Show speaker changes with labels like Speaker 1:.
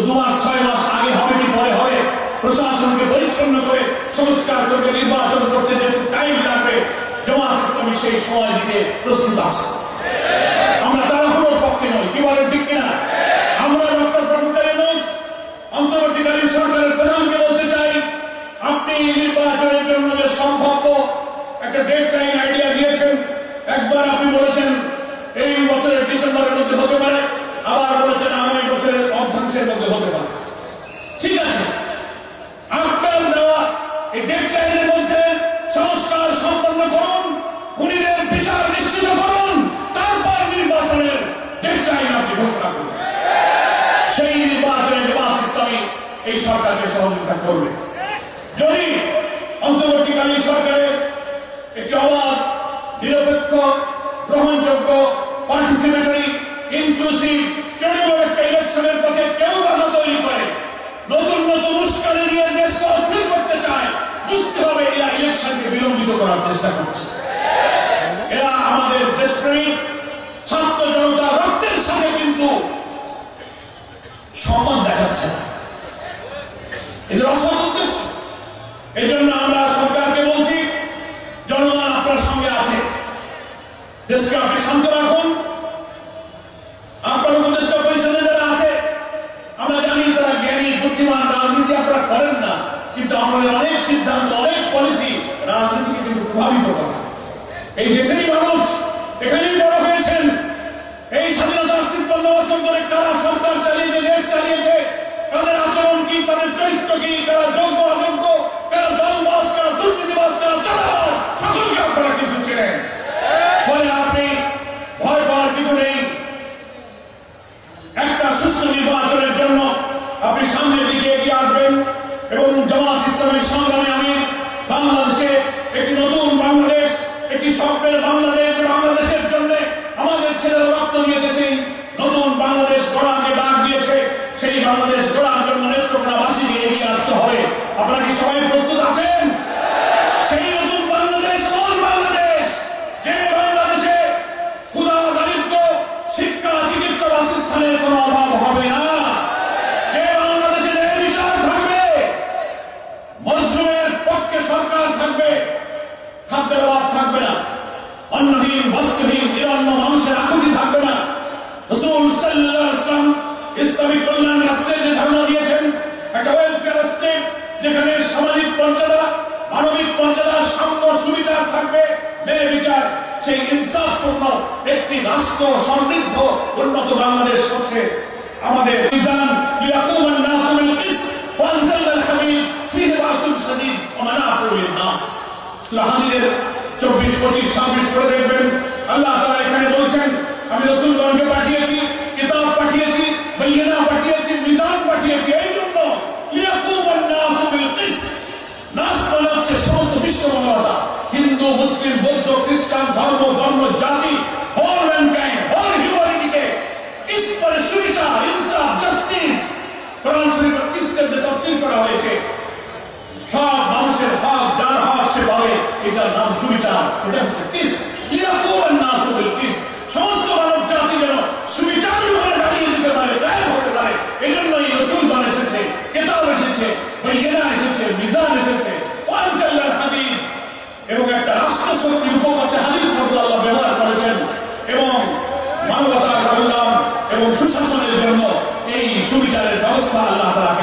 Speaker 1: 2 মাস 6 মাস আগে হবে কি পরে হবে, প্রশাসনকে পরিচ্ছন্ন করে সংস্কার করবে, নির্বাচন করতে যেটুকু টাইম লাগবে, জামাত ইসলামী সেই সময় দিতে প্রস্তুত আছে। আমরা তাড়াহুড়োর পক্ষে নই, কি বলেন ঠিক কিনা? আমরা ডক্টর প্রফেসর ইউনূস অন্তর্বর্তীকালীন সরকারের প্রধানকে বলতে চাই, আপনি নির্বাচনের জন্য যে সম্ভাব্য একটা ডেডলাইন আইডিয়া দিয়েছেন, একবার আপনি বলেছেন এই বছরের ডিসেম্বরের মধ্যে হতে পারে, আবার বলেছেন আগামী বছরের অর্ধাংশের মধ্যে হতে পারে। ঠিক আছে, আপনার দেওয়া এই ডেডলাইনের মধ্যে সংস্কার সম্পন্ন করুন, খুনিদের বিচার নিশ্চিত করুন, তারপর নির্বাচনের ডেডলাইন আপনি ঘোষণা করুন। সেই নির্বাচনে জামাত ইসলামী এই সরকারকে সহযোগিতা করবে। যদি অন্তর্বর্তীকালীন সরকারের একটি অবাধ, নিরপেক্ষ, গ্রহণযোগ্য, পার্টিসিপেটরি, ইনক্লুসিভ, ক্রেডিবল একটা ইলেকশনের পথে কেউ বাধা তৈরি করে, নতুন নতুন উস্কানি দিয়ে দেশকে অস্থির করতে চায়, বুঝতে হবে এরা ইলেকশনকে বিলম্বিত করার চেষ্টা করছে। এরা আমাদের দেশপ্রেমিক ছাত্র জনতা রক্তের সাথে কিন্তু সম্মান দেখাচ্ছে, এদের অসৎ উদ্দেশ্য। এই জন্য আমরা সরকারকে বলছি, জনগণ আপনার সঙ্গে আছে, দেশকে আপনি শান্ত রাখুন। আপনার উপদেষ্টা পরিষদে যারা আছে, আমরা জানি তারা জ্ঞানী, বুদ্ধিমান, রাজনীতি আপনারা করেন না, কিন্তু আমাদের অনেক সিদ্ধান্ত, অনেক পলিসি রাজনীতিকে কিন্তু প্রভাবিত করে। এই দেশেরই মানুষ, এখানেই বড় হয়েছেন। এই স্বাধীনতার 53 বছর ধরে কারা সরকার চালিয়েছে, দেশ চালিয়েছে, তাদের আচরণ কি, তাদের চরিত্র কি, কারা যোগ্য অযোগ্য, কারা দলবাজ, কারা দুর্নীতিবাজ, কারা চাঁদাবাজ, সকলকে আপনারা কিন্তু চেনেন। ফলে আপনি ভয় পাওয়ার কিছু নেই। একটা সুষ্ঠু নির্বাচনের জন্য আপনি সামনের দিকে এগিয়ে আসবেন এবং জামাত ইসলামের সংগ্রামে আমি বাংলাদেশে একটি নতুন বাংলাদেশ, একটি স্বপ্নের বাংলাদেশ, বাংলাদেশের জন্য আমাদের ছেলেরা রক্ত দিয়েছে, সেই নতুন বাংলাদেশ গড়াকে ডাক দিয়েছে। সেই বাংলাদেশ গড়ার জন্য নেত্রকোনাবাসীকে এগিয়ে আসতে হবে। আপনারা কি সবাই প্রস্তুত আছেন? সেই নতুন বাংলাদেশ কোন বাংলাদেশ? যে বাংলাদেশে ক্ষুধা, দারিদ্র, শিক্ষা, চিকিৎসা, বাসস্থানের কোনো অভাব হবে না, যে বাংলাদেশে ন্যায় বিচার থাকবে, মজলুমের পক্ষে সরকার থাকবে, খাদ্যের অভাব থাকবে না, অন্নহীন, বস্ত্রহীন, নিরন্ন মানুষের আকুতি থাকবে না। রাসূল সাল্লাল্লাহু আলাইহি ওয়াসাল্লাম ইসলামিক কল্যাণ রাষ্ট্রের যে ধারণা দিয়েছেন, একটা ওয়েলফেয়ার স্টেট যেখানে সামাজিক মর্যাদা, মানবিক মর্যাদা, সাম্য, সুবিচার থাকবে, ন্যায় বিচার, সেই ইনসাফপূর্ণ একটি রাষ্ট্র, সমৃদ্ধ, উন্নত বাংলাদেশ হচ্ছে আমাদের মিজান। লিয়াকুমান নাসু বিল কিসত ওয়া আনজালনাল হাদীদ ফীহি বাসুন শাদীদ ওয়া মানাফিউ লিন-নাস। সূরা হাদীদের 24, 25, 26 করে দেখবেন আল্লাহ তাআলা এখানে বলছেন, আমি রাসূলগণকে পাঠিয়েছি, কিতাব পাঠিয়েছি, বাইয়িনা পাঠিয়েছি, মিজান পাঠিয়েছি, এই জন্য লিয়াকুমান নাসু বিল কিসত। নাস মানে হচ্ছে সমস্ত বিশ্ব মানবতা, হিন্দু, মুসলিম, বৌদ্ধ, খ্রিস্টান, ধর্ম, বর্ণ, জাতি, হোল ম্যানকাইন্ড, হোল হিউম্যানিটিকে কিসত মানে সুবিচার, ইনসাফ, জাস্টিস। কোরআন শরীফের কিসতের যে তাফসীর করা হয়েছে, সব মানুষের হক, যার হক সে পাবে, এটার নাম সুবিচার, এটা হচ্ছে কিসত। লিয়াকুমান নাসু বিল কিসত, সমস্ত মানব জাতি যেন সুবিচারের উপরে দাঁড়িয়ে দিতে পারে, কায়েম হতে পারে। এই জন্যই রাসূলগণ এসেছে, কিতাব এসেছে, বাইয়িনা এসেছে, মিজান এসেছে, ওয়া আনজালনাল হাদীদ। এবং একটা রাষ্ট্র শক্তির উপকরণে হাদীদ শব্দ আল্লাহ ব্যবহার করেছেন এবং মানবতার কল্যাণ এবং সুশাসনের জন্য এই সুবিচারের ব্যবস্থা আল্লাহ তাআলা